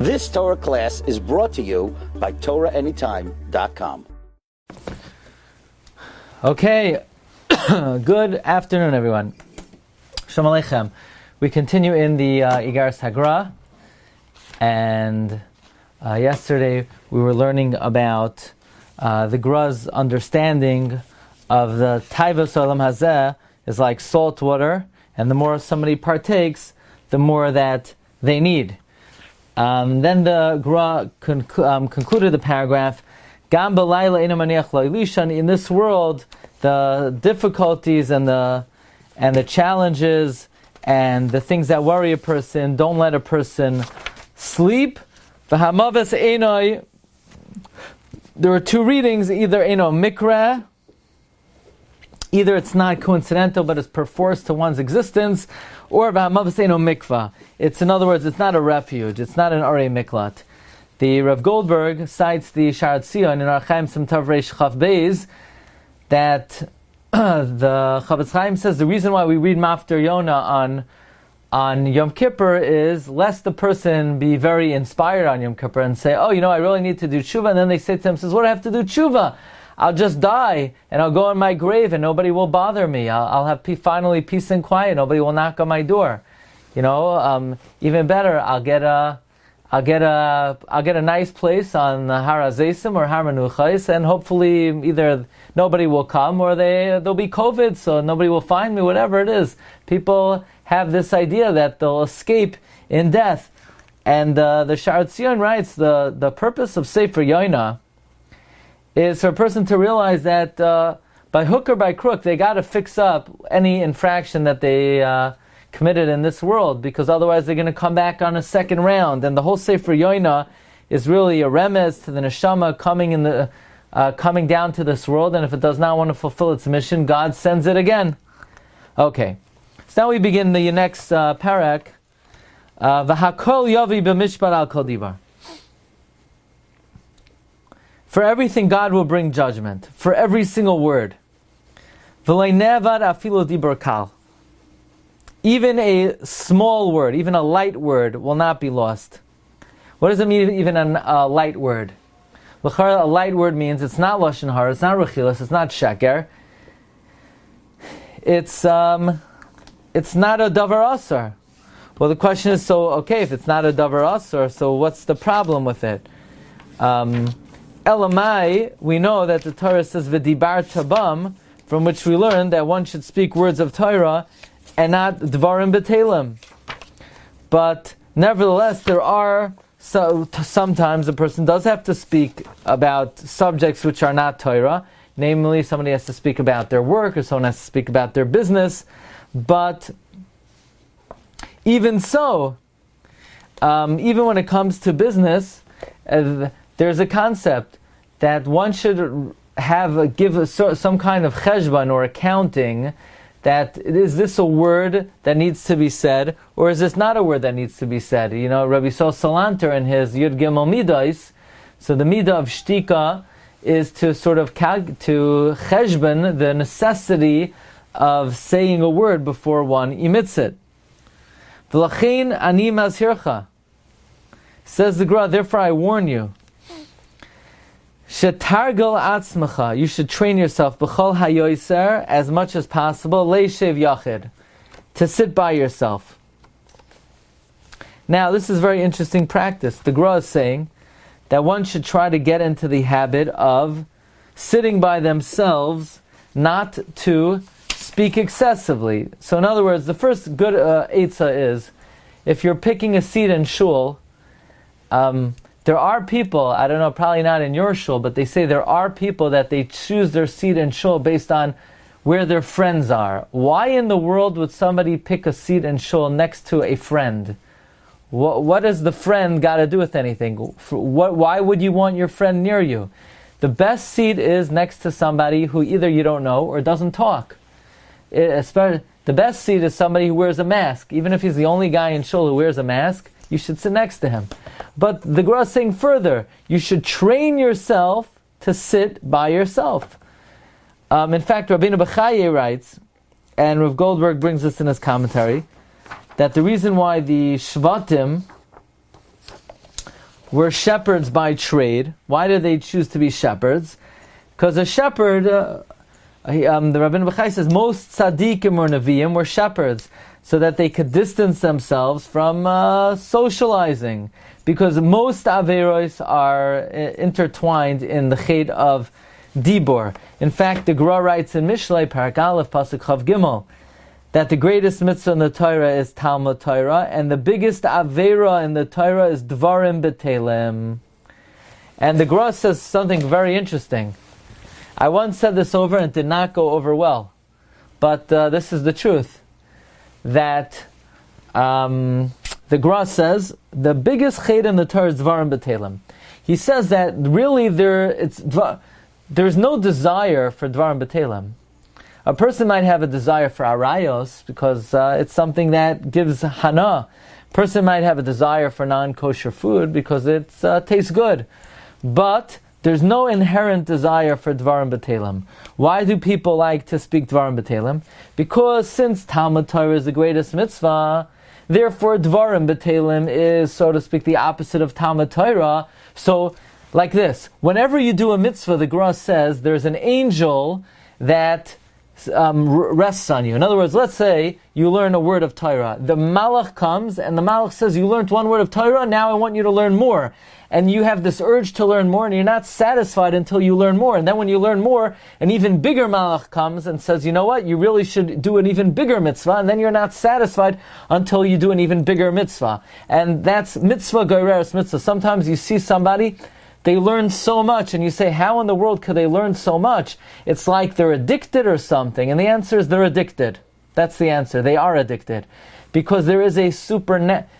This Torah class is brought to you by TorahAnytime.com. Okay, good afternoon, everyone. Shalom Aleichem. We continue in the Iggeres HaGra, and yesterday we were learning about the Gra's understanding of the Taivas Olam Hazeh is like salt water, and the more somebody partakes, the more that they need. Then the Gra concluded the paragraph, Gam b'layla ina maniach la'ilishan. In this world, the difficulties and the challenges and the things that worry a person don't let a person sleep. V'hamaves einoi. There are two readings: either eino mikra, either it's not coincidental but it's perforce to one's existence, or v'hamaves eino mikva. It's, in other words, it's not a refuge. It's not an arei miklat. The Rav Goldberg cites the Sharat Zion in Archaim Simtav Reish Chaf Beis that the Chavetz Chaim says the reason why we read Mafter Yonah on Yom Kippur is lest the person be very inspired on Yom Kippur and say, oh, I really need to do tshuva, and then they say to themselves, what do I have to do tshuva? I'll just die and I'll go in my grave and nobody will bother me. I'll have finally peace and quiet. Nobody will knock on my door. Even better, I'll get a nice place on Har HaZeisim or Har Menuchos, and hopefully either nobody will come or there'll be COVID, so nobody will find me. Whatever it is, people have this idea that they'll escape in death, and the Sharat Zion writes the purpose of Sefer Yonah is for a person to realize that by hook or by crook they got to fix up any infraction that they committed in this world, because otherwise they're going to come back on a second round. And the whole Sefer Yonah is really a remez to the neshama coming down to this world, and if it does not want to fulfill its mission, God sends it again. Okay, so now we begin the next parak. V'hakol yavi b'mishpat al kol dibar. For everything God will bring judgment, for every single word. V'lei nevad afilu dibur kal. Even a small word, even a light word, will not be lost. What does it mean, even a light word? A light word means it's not lashon hara, it's not rechilas, it's not sheker. It's not a davar asar. Well, the question is, if it's not a davar asar, so what's the problem with it? Elamai, we know that the Torah says v'dibar tabam, from which we learn that one should speak words of Torah and not dvarim betelim. But nevertheless, there are sometimes a person does have to speak about subjects which are not Torah. Namely, somebody has to speak about their work, or someone has to speak about their business. But even so, even when it comes to business, there's a concept that one should give some kind of cheshbon or accounting. That is this a word that needs to be said, or is this not a word that needs to be said? Rabbi Sol Salanter in his Yud Gimel Midas, so the midah of shtika is to sort of to cheshbon the necessity of saying a word before one emits it. V'lachin ani mazhircha, says the Gra, therefore I warn you. Shetargal atzmacha, you should train yourself b'chol hayoser as much as possible leishev yachid, to sit by yourself. Now, this is very interesting practice. The Gra is saying that one should try to get into the habit of sitting by themselves, not to speak excessively. So, in other words, the first good eitzah is, if you're picking a seat in shul, there are people, I don't know, probably not in your shul, but they say there are people that they choose their seat in shul based on where their friends are. Why in the world would somebody pick a seat in shul next to a friend? What does the friend got to do with anything? Why would you want your friend near you? The best seat is next to somebody who either you don't know or doesn't talk. The best seat is somebody who wears a mask. Even if he's the only guy in shul who wears a mask, you should sit next to him. But the Gra is saying further, you should train yourself to sit by yourself. In fact, Rabbeinu Bechaye writes, and Rav Goldberg brings this in his commentary, that the reason why the Shvatim were shepherds by trade. Why did they choose to be shepherds? Because a shepherd, the Rabbeinu B'chai says, most tzaddikim or neviim were shepherds, so that they could distance themselves from socializing. Because most averos are intertwined in the chet of dibor. In fact, the Gra writes in Mishlei, Parak Aleph, Pasuk Chav Gimel, that the greatest mitzvah in the Torah is Talmud Torah, and the biggest avera in the Torah is Dvarim B'Telem. And the Gra says something very interesting. I once said this over and it did not go over well, but this is the truth. That the Gra says the biggest chet in the Torah is Dvarim B'Telem. He says that really there's no desire for Dvarim B'Telem. A person might have a desire for arayos because it's something that gives hana. A person might have a desire for non-kosher food because it tastes good. But there's no inherent desire for Dvarim B'Telem. Why do people like to speak Dvarim B'Telem? Because since Talmud Torah is the greatest mitzvah, therefore Dvarim B'Telem is, so to speak, the opposite of Talmud Torah. So, like this, whenever you do a mitzvah, the Gra says there's an angel that rests on you. In other words, let's say you learn a word of Torah. The Malach comes and the Malach says, you learned one word of Torah, now I want you to learn more. And you have this urge to learn more and you're not satisfied until you learn more. And then when you learn more, an even bigger Malach comes and says, you know what, you really should do an even bigger mitzvah. And then you're not satisfied until you do an even bigger mitzvah. And that's mitzvah goreres mitzvah. Sometimes you see somebody, they learn so much, and you say, how in the world could they learn so much? It's like they're addicted or something. And the answer is they're addicted. That's the answer. They are addicted. Because there is a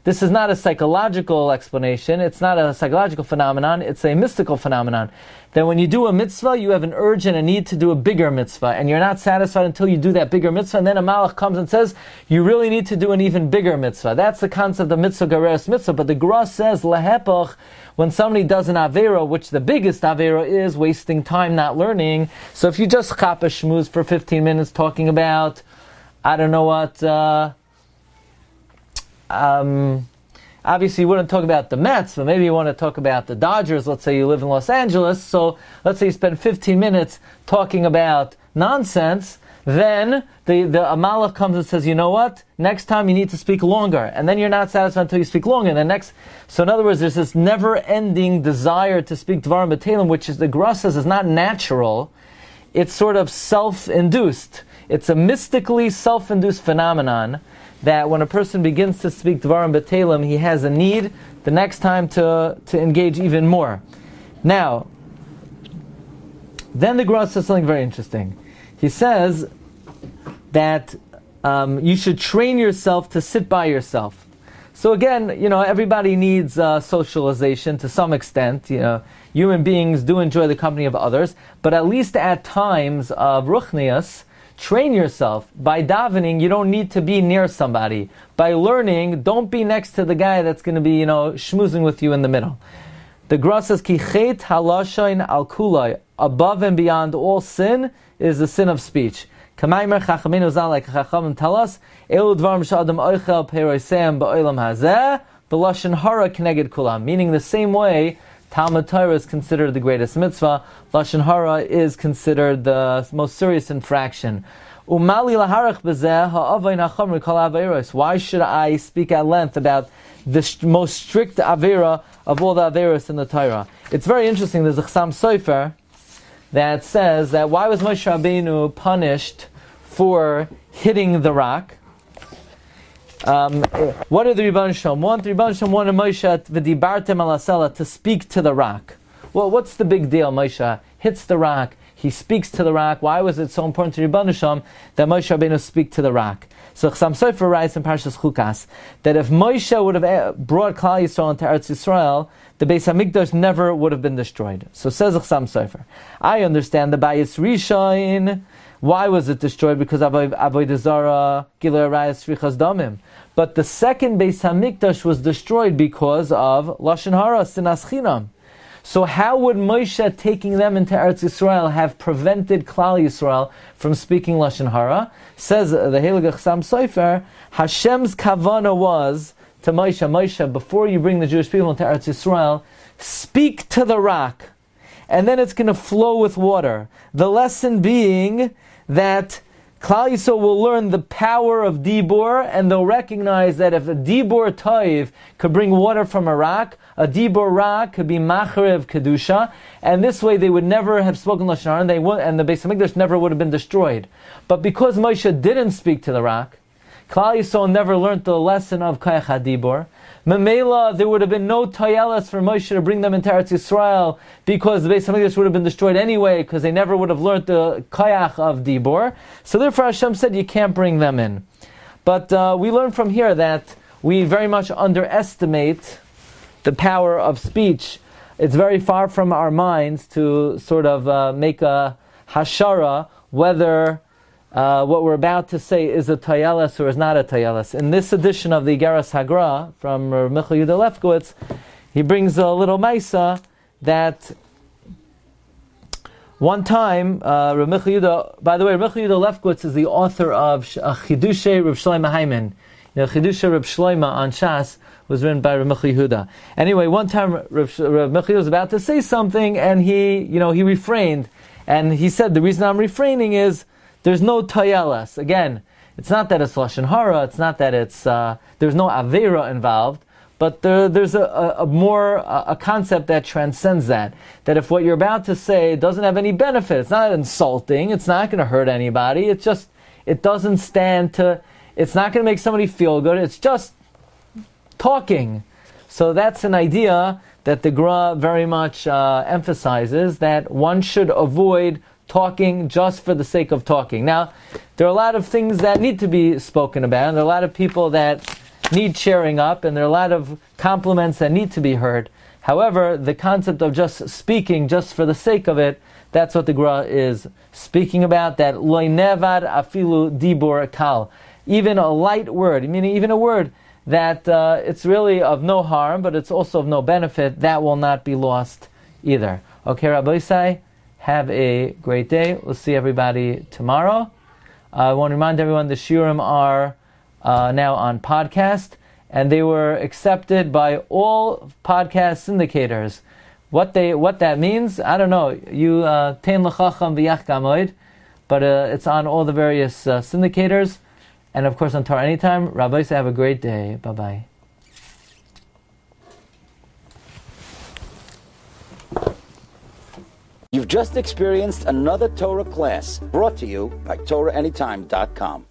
this is not a psychological explanation, it's not a psychological phenomenon, it's a mystical phenomenon. That when you do a mitzvah, you have an urge and a need to do a bigger mitzvah, and you're not satisfied until you do that bigger mitzvah, and then a malach comes and says, you really need to do an even bigger mitzvah. That's the concept of mitzvah gereres mitzvah, but the Gra says, lehepach, when somebody does an avera, which the biggest avera is wasting time not learning, so if you just chap a shmooze for 15 minutes talking about, I don't know what, obviously you wouldn't talk about the Mets, but maybe you want to talk about the Dodgers. Let's say you live in Los Angeles, so let's say you spend 15 minutes talking about nonsense, then the Amalek comes and says, you know what, next time you need to speak longer, and then you're not satisfied until you speak longer, and then so in other words, there's this never-ending desire to speak Dvarim B'Telem, which is, the Gra says, is not natural, it's sort of self-induced. It's a mystically self-induced phenomenon that when a person begins to speak Dvarim B'Telem, he has a need the next time to engage even more. Now, then the Gra says something very interesting. He says that you should train yourself to sit by yourself. So again, everybody needs socialization to some extent. Human beings do enjoy the company of others, but at least at times of ruchnias, train yourself. By davening, you don't need to be near somebody. By learning, don't be next to the guy that's going to be, schmoozing with you in the middle. The Gra says, Ki chet halashain al kulai, above and beyond all sin is the sin of speech. Kamaimer chachamenu zal, like chachamim tell us, elu dvarim sh'adam oichel peroisem ba'olam hazeh, v'lashon hara keneged kulam. Meaning the same way, Talmud Torah is considered the greatest mitzvah. Lashon hara is considered the most serious infraction. Umali laharach b'zeh ha'avayin ha'chamri kol averos. Why should I speak at length about the most strict avera of all the averos in the Torah? It's very interesting. There's a Chassam Sofer that says that why was Moshe Rabbeinu punished for hitting the rock? What did the Rebbeinu Shalom want? The Rebbeinu Shalom wanted Moshe v'dibartem al hasela, to speak to the rock. Well, what's the big deal? Moshe hits the rock, he speaks to the rock. Why was it so important to Rebbeinu Shalom that Moshe Rabbeinu speak to the rock? So Chassam Sofer writes in Parshas Chukas that if Moshe would have brought Klal Yisrael into Eretz Yisrael, the Beis Hamikdash never would have been destroyed. So says Chassam Sofer, I understand the Bayis Rishon. Why was it destroyed? Because Avodah Zarah, Gilui Arayos, Srichas Damim. But the second Beis Hamikdash was destroyed because of Lashon Hara, Sinas Chinam. So how would Moshe taking them into Eretz Yisrael have prevented Klal Yisrael from speaking Lashon Hara? Says the Heilige Chassam Sofer, Hashem's kavana was to Moshe, Moshe, before you bring the Jewish people into Eretz Yisrael, speak to the rock, and then it's going to flow with water. The lesson being that Klal Yisrael will learn the power of Dibur, and they'll recognize that if a Dibur Toiv could bring water from a Dibur rock could be Macharev Kedusha, and this way they would never have spoken Lashon Hara, and the Beis HaMikdash never would have been destroyed. But because Moshe didn't speak to the rock, Klal Yisrael never learned the lesson of Kayach HaDibur. Memela, there would have been no tayelas for Moshe to bring them into Eretz Yisrael, because the Beis HaMikdash would have been destroyed anyway, because they never would have learned the Kayach of Dibur. So therefore Hashem said you can't bring them in. But we learn from here that we very much underestimate the power of speech. It's very far from our minds to sort of make a hashara whether what we're about to say is a tayeles or is not a tayeles. In this edition of the Iggeres HaGra from Rabbi Yehuda Lefkowitz, he brings a little maisa that one time, Rabbi Yehuda, by the way, Rabbi Yehuda Lefkowitz is the author of Chidushay Reb Shlomo Hayman. Chidushay Reb Shlomo on Shas was written by Rabbi Yehuda. Anyway, one time Rabbi Yehuda was about to say something, and he refrained, and he said, the reason I'm refraining is there's no tayelas. Again, it's not that it's Lashon Hara, it's not that it's there's no Aveira involved, but there's a concept that transcends that. That if what you're about to say doesn't have any benefit, it's not insulting, it's not going to hurt anybody, it doesn't stand to, it's not going to make somebody feel good, it's just talking. So that's an idea that the Gra very much emphasizes, that one should avoid talking just for the sake of talking. Now, there are a lot of things that need to be spoken about, and there are a lot of people that need cheering up, and there are a lot of compliments that need to be heard. However, the concept of just speaking just for the sake of it, that's what the Gra is speaking about, that loy nevad afilu dibur kal. Even a light word, meaning even a word that it's really of no harm, but it's also of no benefit, that will not be lost either. Okay, Rabbi Isai, have a great day. We'll see everybody tomorrow. I want to remind everyone the shiurim are now on podcast, and they were accepted by all podcast syndicators. What that means, I don't know. You tein l'chacham v'yach gamoid, but it's on all the various syndicators, and of course on Torah Anytime. Rabbi, have a great day. Bye bye. You've just experienced another Torah class brought to you by TorahAnytime.com.